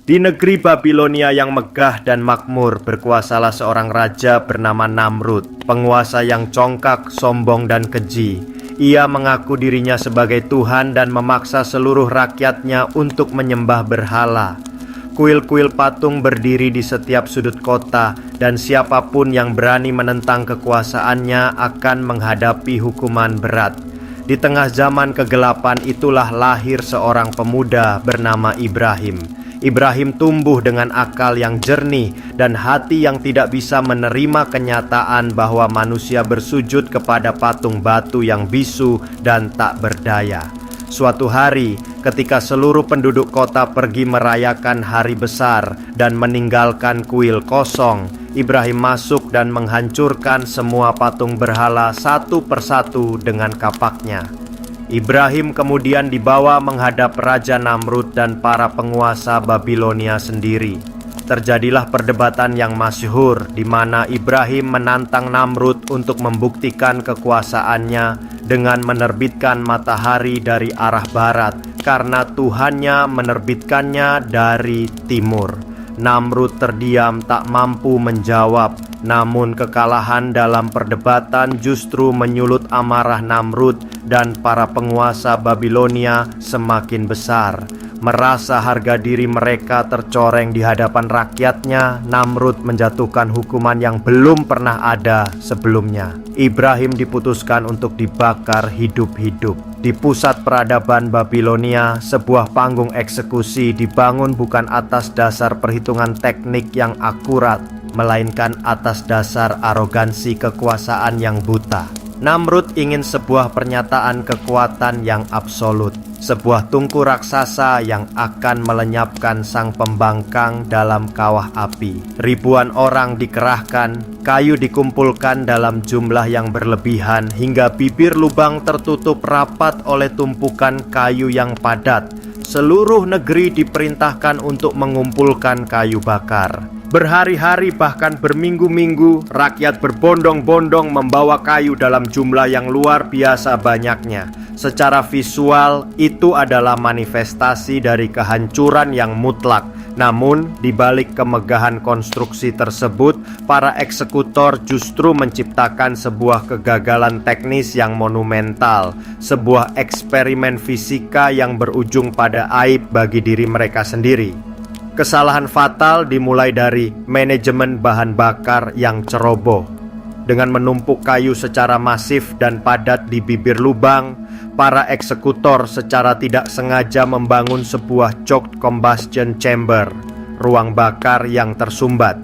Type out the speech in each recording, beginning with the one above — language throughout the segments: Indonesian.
Di negeri Babilonia yang megah dan makmur, berkuasalah seorang raja bernama Namrud, penguasa yang congkak, sombong, dan keji. Ia mengaku dirinya sebagai Tuhan dan memaksa seluruh rakyatnya untuk menyembah berhala. Kuil-kuil patung berdiri di setiap sudut kota, dan siapapun yang berani menentang kekuasaannya akan menghadapi hukuman berat. Di tengah zaman kegelapan itulah lahir seorang pemuda bernama Ibrahim. Ibrahim tumbuh dengan akal yang jernih dan hati yang tidak bisa menerima kenyataan bahwa manusia bersujud kepada patung batu yang bisu dan tak berdaya. Suatu hari, ketika seluruh penduduk kota pergi merayakan hari besar dan meninggalkan kuil kosong, Ibrahim masuk dan menghancurkan semua patung berhala satu persatu dengan kapaknya. Ibrahim kemudian dibawa menghadap Raja Namrud dan para penguasa Babilonia sendiri. Terjadilah perdebatan yang masyhur di mana Ibrahim menantang Namrud untuk membuktikan kekuasaannya dengan menerbitkan matahari dari arah barat karena Tuhannya menerbitkannya dari timur. Namrud terdiam tak mampu menjawab, namun kekalahan dalam perdebatan justru menyulut amarah Namrud dan para penguasa Babilonia semakin besar. Merasa harga diri mereka tercoreng di hadapan rakyatnya, Namrud menjatuhkan hukuman yang belum pernah ada sebelumnya. Ibrahim diputuskan untuk dibakar hidup-hidup. Di pusat peradaban Babilonia, sebuah panggung eksekusi dibangun bukan atas dasar perhitungan teknik yang akurat, melainkan atas dasar arogansi kekuasaan yang buta. Namrud ingin sebuah pernyataan kekuatan yang absolut, sebuah tungku raksasa yang akan melenyapkan sang pembangkang dalam kawah api. Ribuan orang dikerahkan, kayu dikumpulkan dalam jumlah yang berlebihan hingga bibir lubang tertutup rapat oleh tumpukan kayu yang padat. Seluruh negeri diperintahkan untuk mengumpulkan kayu bakar. Berhari-hari bahkan berminggu-minggu, rakyat berbondong-bondong membawa kayu dalam jumlah yang luar biasa banyaknya. Secara visual, itu adalah manifestasi dari kehancuran yang mutlak. Namun, di balik kemegahan konstruksi tersebut, para eksekutor justru menciptakan sebuah kegagalan teknis yang monumental, sebuah eksperimen fisika yang berujung pada aib bagi diri mereka sendiri. Kesalahan fatal dimulai dari manajemen bahan bakar yang ceroboh. Dengan menumpuk kayu secara masif dan padat di bibir lubang, para eksekutor secara tidak sengaja membangun sebuah choked combustion chamber, ruang bakar yang tersumbat.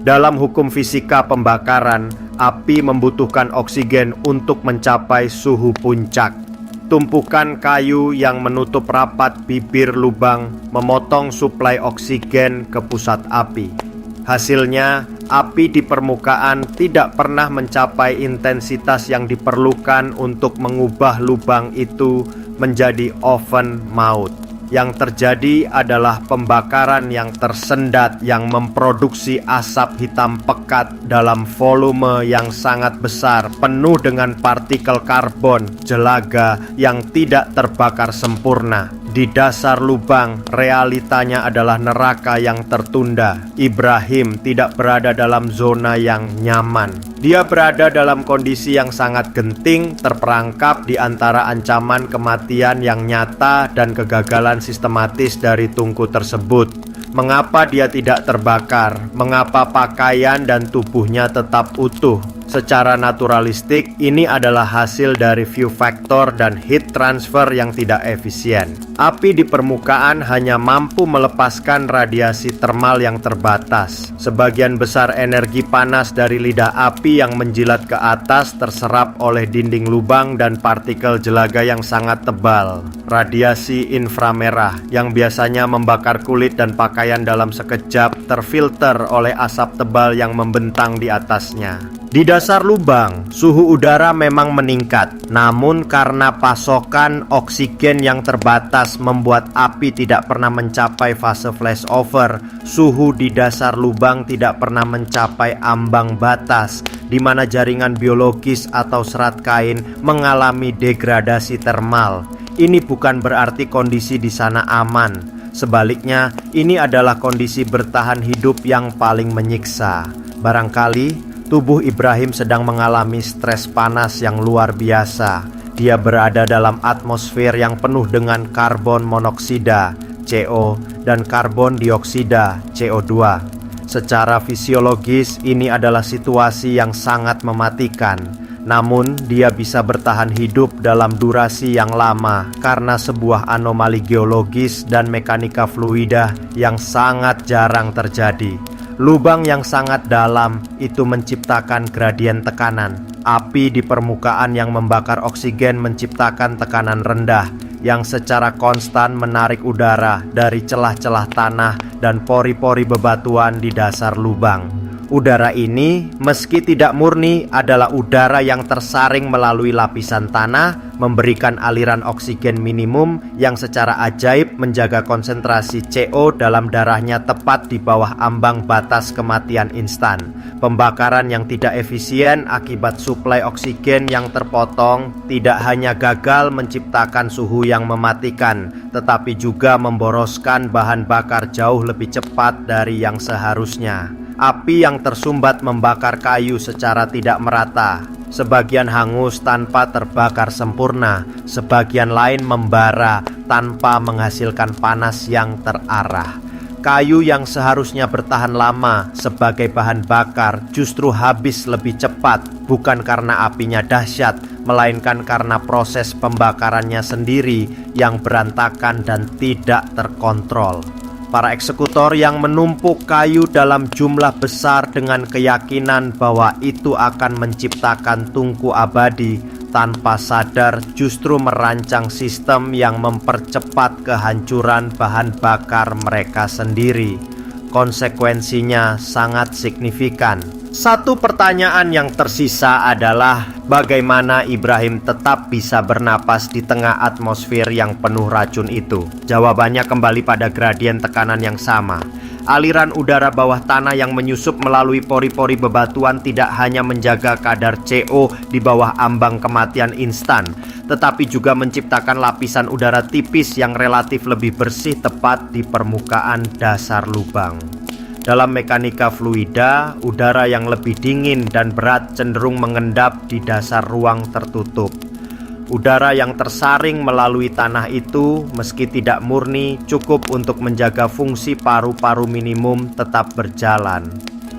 Dalam hukum fisika pembakaran, api membutuhkan oksigen untuk mencapai suhu puncak. Tumpukan kayu yang menutup rapat bibir lubang memotong suplai oksigen ke pusat api. Hasilnya, api di permukaan tidak pernah mencapai intensitas yang diperlukan untuk mengubah lubang itu menjadi oven maut. Yang terjadi adalah pembakaran yang tersendat yang memproduksi asap hitam pekat dalam volume yang sangat besar, penuh dengan partikel karbon jelaga yang tidak terbakar sempurna. Di dasar lubang, realitanya adalah neraka yang tertunda. Ibrahim tidak berada dalam zona yang nyaman. Dia berada dalam kondisi yang sangat genting, terperangkap di antara ancaman kematian yang nyata dan kegagalan sistematis dari tungku tersebut. Mengapa dia tidak terbakar? Mengapa pakaian dan tubuhnya tetap utuh? Secara naturalistik, ini adalah hasil dari view factor dan heat transfer yang tidak efisien. Api di permukaan hanya mampu melepaskan radiasi termal yang terbatas. Sebagian besar energi panas dari lidah api yang menjilat ke atas terserap oleh dinding lubang dan partikel jelaga yang sangat tebal. Radiasi inframerah yang biasanya membakar kulit dan pakaian dalam sekejap terfilter oleh asap tebal yang membentang di atasnya. Di dasar lubang, suhu udara memang meningkat, namun karena pasokan oksigen yang terbatas membuat api tidak pernah mencapai fase flashover, suhu di dasar lubang tidak pernah mencapai ambang batas, di mana jaringan biologis atau serat kain mengalami degradasi termal. Ini bukan berarti kondisi di sana aman. Sebaliknya, ini adalah kondisi bertahan hidup yang paling menyiksa. Barangkali tubuh Ibrahim sedang mengalami stres panas yang luar biasa. Dia berada dalam atmosfer yang penuh dengan karbon monoksida, CO, dan karbon dioksida, CO2. Secara fisiologis, ini adalah situasi yang sangat mematikan. Namun, dia bisa bertahan hidup dalam durasi yang lama karena sebuah anomali geologis dan mekanika fluida yang sangat jarang terjadi. Lubang yang sangat dalam itu menciptakan gradien tekanan. Api di permukaan yang membakar oksigen menciptakan tekanan rendah yang secara konstan menarik udara dari celah-celah tanah dan pori-pori bebatuan di dasar lubang. Udara ini, meski tidak murni, adalah udara yang tersaring melalui lapisan tanah, memberikan aliran oksigen minimum yang secara ajaib menjaga konsentrasi CO dalam darahnya tepat di bawah ambang batas kematian instan. Pembakaran yang tidak efisien akibat suplai oksigen yang terpotong tidak hanya gagal menciptakan suhu yang mematikan, tetapi juga memboroskan bahan bakar jauh lebih cepat dari yang seharusnya. Api yang tersumbat membakar kayu secara tidak merata. Sebagian hangus tanpa terbakar sempurna, sebagian lain membara tanpa menghasilkan panas yang terarah. Kayu yang seharusnya bertahan lama sebagai bahan bakar justru habis lebih cepat, bukan karena apinya dahsyat, melainkan karena proses pembakarannya sendiri yang berantakan dan tidak terkontrol. Para eksekutor yang menumpuk kayu dalam jumlah besar dengan keyakinan bahwa itu akan menciptakan tungku abadi, tanpa sadar justru merancang sistem yang mempercepat kehancuran bahan bakar mereka sendiri. Konsekuensinya sangat signifikan. Satu pertanyaan yang tersisa adalah bagaimana Ibrahim tetap bisa bernapas di tengah atmosfer yang penuh racun itu? Jawabannya kembali pada gradien tekanan yang sama. Aliran udara bawah tanah yang menyusup melalui pori-pori bebatuan tidak hanya menjaga kadar CO di bawah ambang kematian instan, tetapi juga menciptakan lapisan udara tipis yang relatif lebih bersih tepat di permukaan dasar lubang. Dalam mekanika fluida, udara yang lebih dingin dan berat cenderung mengendap di dasar ruang tertutup. Udara yang tersaring melalui tanah itu, meski tidak murni, cukup untuk menjaga fungsi paru-paru minimum tetap berjalan.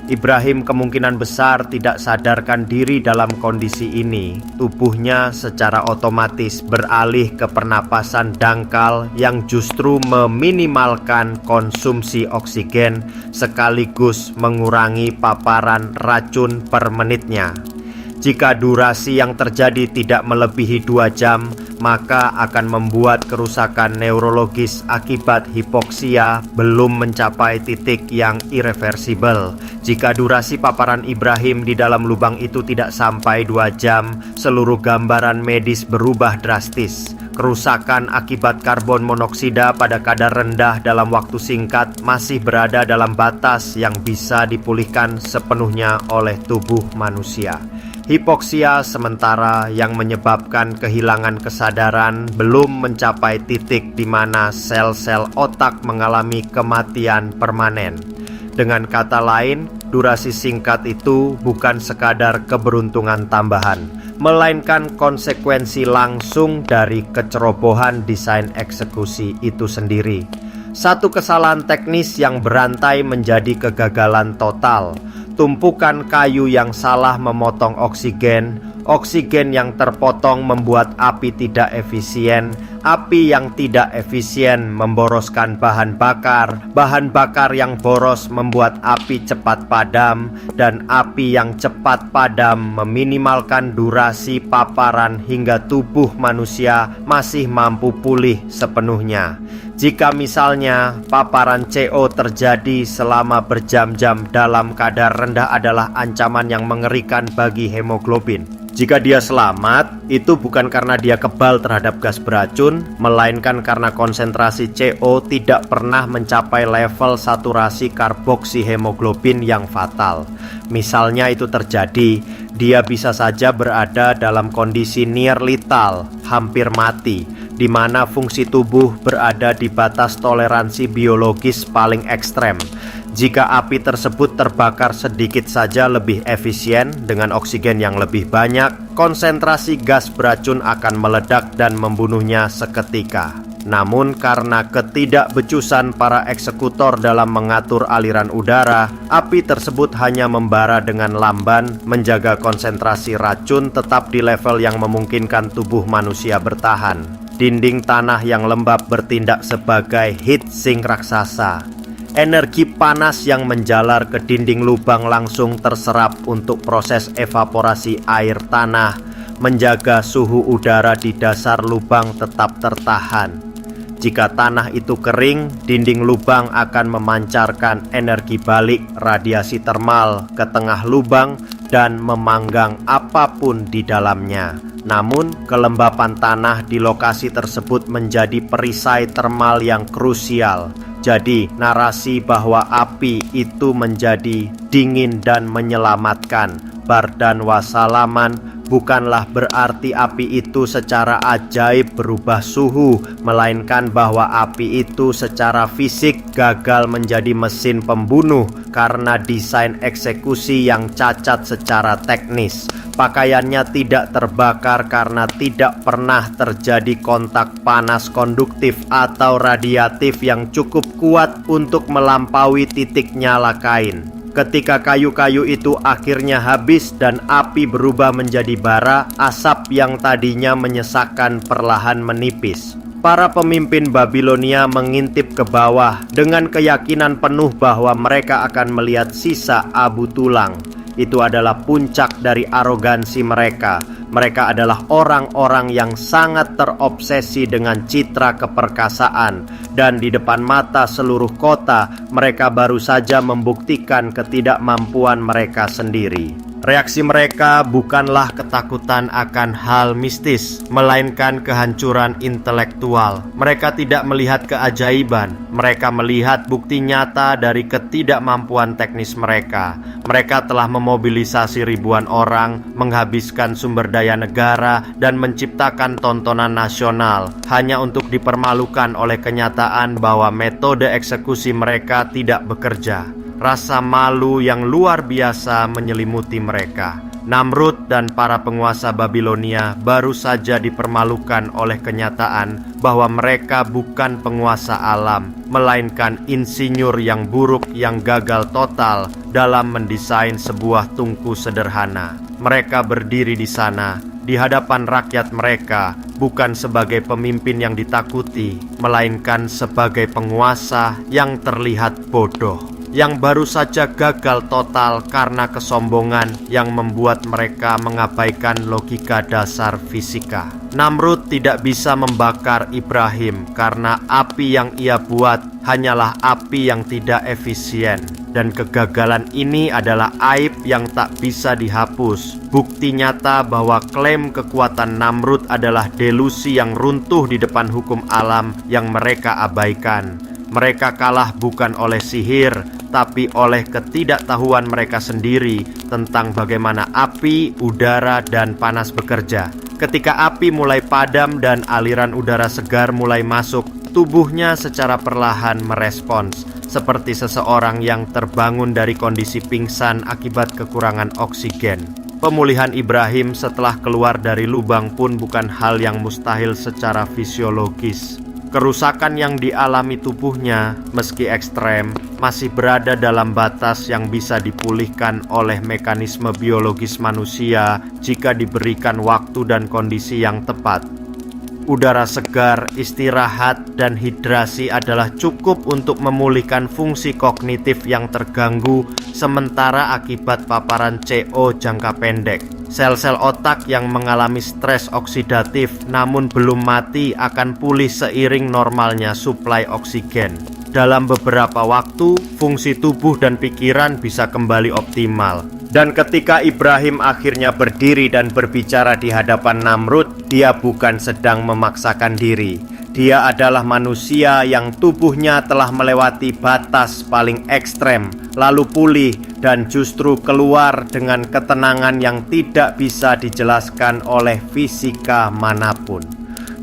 Ibrahim kemungkinan besar tidak sadarkan diri dalam kondisi ini. Tubuhnya secara otomatis beralih ke pernapasan dangkal yang justru meminimalkan konsumsi oksigen sekaligus mengurangi paparan racun per menitnya. Jika durasi yang terjadi tidak melebihi 2 jam, maka akan membuat kerusakan neurologis akibat hipoksia belum mencapai titik yang irreversibel. Jika durasi paparan Ibrahim di dalam lubang itu tidak sampai 2 jam, seluruh gambaran medis berubah drastis. Kerusakan akibat karbon monoksida pada kadar rendah dalam waktu singkat masih berada dalam batas yang bisa dipulihkan sepenuhnya oleh tubuh manusia. Hipoksia sementara yang menyebabkan kehilangan kesadaran belum mencapai titik di mana sel-sel otak mengalami kematian permanen. Dengan kata lain, durasi singkat itu bukan sekadar keberuntungan tambahan, melainkan konsekuensi langsung dari kecerobohan desain eksekusi itu sendiri. Satu kesalahan teknis yang berantai menjadi kegagalan total. Tumpukan kayu yang salah memotong oksigen, oksigen yang terpotong membuat api tidak efisien, api yang tidak efisien memboroskan bahan bakar yang boros membuat api cepat padam, dan api yang cepat padam meminimalkan durasi paparan hingga tubuh manusia masih mampu pulih sepenuhnya. Jika misalnya paparan CO terjadi selama berjam-jam dalam kadar rendah adalah ancaman yang mengerikan bagi hemoglobin. Jika dia selamat, itu bukan karena dia kebal terhadap gas beracun, melainkan karena konsentrasi CO tidak pernah mencapai level saturasi karboksihemoglobin yang fatal. Misalnya itu terjadi, dia bisa saja berada dalam kondisi near lethal, hampir mati, di mana fungsi tubuh berada di batas toleransi biologis paling ekstrem. Jika api tersebut terbakar sedikit saja lebih efisien dengan oksigen yang lebih banyak, konsentrasi gas beracun akan meledak dan membunuhnya seketika. Namun karena ketidakbecusan para eksekutor dalam mengatur aliran udara, api tersebut hanya membara dengan lamban, menjaga konsentrasi racun tetap di level yang memungkinkan tubuh manusia bertahan. Dinding tanah yang lembab bertindak sebagai heat sink raksasa. Energi panas yang menjalar ke dinding lubang langsung terserap untuk proses evaporasi air tanah, menjaga suhu udara di dasar lubang tetap tertahan. Jika tanah itu kering, dinding lubang akan memancarkan energi balik radiasi termal ke tengah lubang dan memanggang apapun di dalamnya. Namun, kelembapan tanah di lokasi tersebut menjadi perisai termal yang krusial. Jadi, narasi bahwa api itu menjadi dingin dan menyelamatkan, bardan wasalaman, bukanlah berarti api itu secara ajaib berubah suhu, melainkan bahwa api itu secara fisik gagal menjadi mesin pembunuh karena desain eksekusi yang cacat secara teknis. Pakaiannya tidak terbakar karena tidak pernah terjadi kontak panas konduktif atau radiatif yang cukup kuat untuk melampaui titik nyala kain. Ketika kayu-kayu itu akhirnya habis dan api berubah menjadi bara, asap yang tadinya menyesakkan perlahan menipis. Para pemimpin Babilonia mengintip ke bawah dengan keyakinan penuh bahwa mereka akan melihat sisa abu tulang. Itu adalah puncak dari arogansi mereka. Mereka adalah orang-orang yang sangat terobsesi dengan citra keperkasaan, dan di depan mata seluruh kota, mereka baru saja membuktikan ketidakmampuan mereka sendiri. Reaksi mereka bukanlah ketakutan akan hal mistis, melainkan kehancuran intelektual. Mereka tidak melihat keajaiban, mereka melihat bukti nyata dari ketidakmampuan teknis mereka. Mereka telah memobilisasi ribuan orang, menghabiskan sumber daya negara, dan menciptakan tontonan nasional hanya untuk dipermalukan oleh kenyataan bahwa metode eksekusi mereka tidak bekerja. Rasa malu yang luar biasa menyelimuti mereka. Namrud dan para penguasa Babilonia baru saja dipermalukan oleh kenyataan bahwa mereka bukan penguasa alam, melainkan insinyur yang buruk yang gagal total dalam mendesain sebuah tungku sederhana. Mereka berdiri di sana, di hadapan rakyat mereka, bukan sebagai pemimpin yang ditakuti, melainkan sebagai penguasa yang terlihat bodoh, yang baru saja gagal total karena kesombongan yang membuat mereka mengabaikan logika dasar fisika. Namrud tidak bisa membakar Ibrahim karena api yang ia buat hanyalah api yang tidak efisien. Dan kegagalan ini adalah aib yang tak bisa dihapus. Bukti nyata bahwa klaim kekuatan Namrud adalah delusi yang runtuh di depan hukum alam yang mereka abaikan. Mereka kalah bukan oleh sihir, tapi oleh ketidaktahuan mereka sendiri tentang bagaimana api, udara, dan panas bekerja. Ketika api mulai padam dan aliran udara segar mulai masuk, tubuhnya secara perlahan merespons, seperti seseorang yang terbangun dari kondisi pingsan akibat kekurangan oksigen. Pemulihan Ibrahim setelah keluar dari lubang pun bukan hal yang mustahil secara fisiologis. Kerusakan yang dialami tubuhnya, meski ekstrem, masih berada dalam batas yang bisa dipulihkan oleh mekanisme biologis manusia jika diberikan waktu dan kondisi yang tepat. Udara segar, istirahat, dan hidrasi adalah cukup untuk memulihkan fungsi kognitif yang terganggu sementara akibat paparan CO jangka pendek. Sel-sel otak yang mengalami stres oksidatif namun belum mati akan pulih seiring normalnya suplai oksigen. Dalam beberapa waktu, fungsi tubuh dan pikiran bisa kembali optimal. Dan ketika Ibrahim akhirnya berdiri dan berbicara di hadapan Namrud, dia bukan sedang memaksakan diri. Dia adalah manusia yang tubuhnya telah melewati batas paling ekstrem, lalu pulih dan justru keluar dengan ketenangan yang tidak bisa dijelaskan oleh fisika manapun.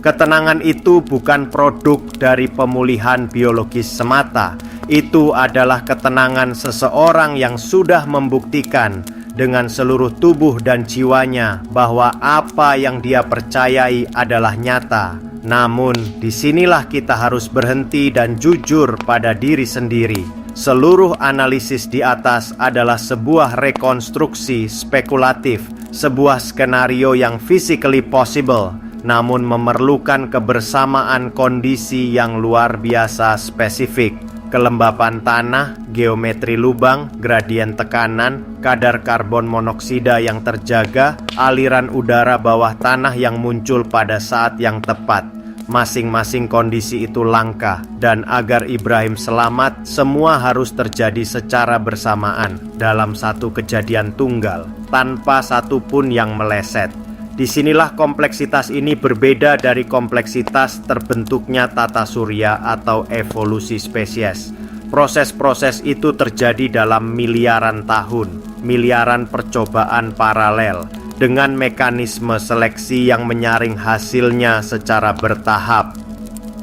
Ketenangan itu bukan produk dari pemulihan biologis semata. Itu adalah ketenangan seseorang yang sudah membuktikan dengan seluruh tubuh dan jiwanya bahwa apa yang dia percayai adalah nyata. Namun, disinilah kita harus berhenti dan jujur pada diri sendiri. Seluruh analisis di atas adalah sebuah rekonstruksi spekulatif, sebuah skenario yang physically possible, namun memerlukan kebersamaan kondisi yang luar biasa spesifik. Kelembapan tanah, geometri lubang, gradien tekanan, kadar karbon monoksida yang terjaga, aliran udara bawah tanah yang muncul pada saat yang tepat. Masing-masing kondisi itu langka, dan agar Ibrahim selamat, semua harus terjadi secara bersamaan dalam satu kejadian tunggal, tanpa satu pun yang meleset. Disinilah kompleksitas ini berbeda dari kompleksitas terbentuknya tata surya atau evolusi spesies. Proses-proses itu terjadi dalam miliaran tahun, miliaran percobaan paralel, dengan mekanisme seleksi yang menyaring hasilnya secara bertahap.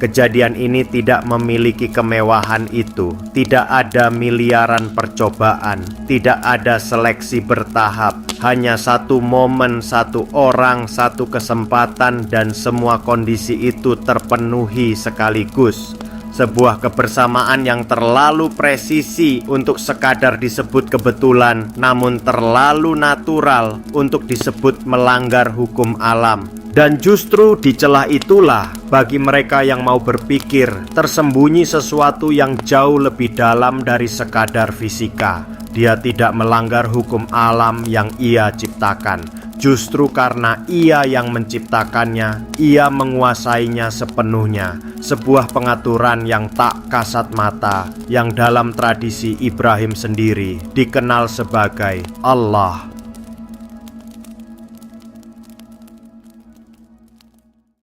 Kejadian ini tidak memiliki kemewahan itu. Tidak ada miliaran percobaan, tidak ada seleksi bertahap. Hanya satu momen, satu orang, satu kesempatan, dan semua kondisi itu terpenuhi sekaligus. Sebuah kebersamaan yang terlalu presisi untuk sekadar disebut kebetulan, namun terlalu natural untuk disebut melanggar hukum alam. Dan justru di celah itulah, bagi mereka yang mau berpikir, tersembunyi sesuatu yang jauh lebih dalam dari sekadar fisika. Dia tidak melanggar hukum alam yang ia ciptakan. Justru karena ia yang menciptakannya, ia menguasainya sepenuhnya. Sebuah pengaturan yang tak kasat mata, yang dalam tradisi Ibrahim sendiri dikenal sebagai Allah.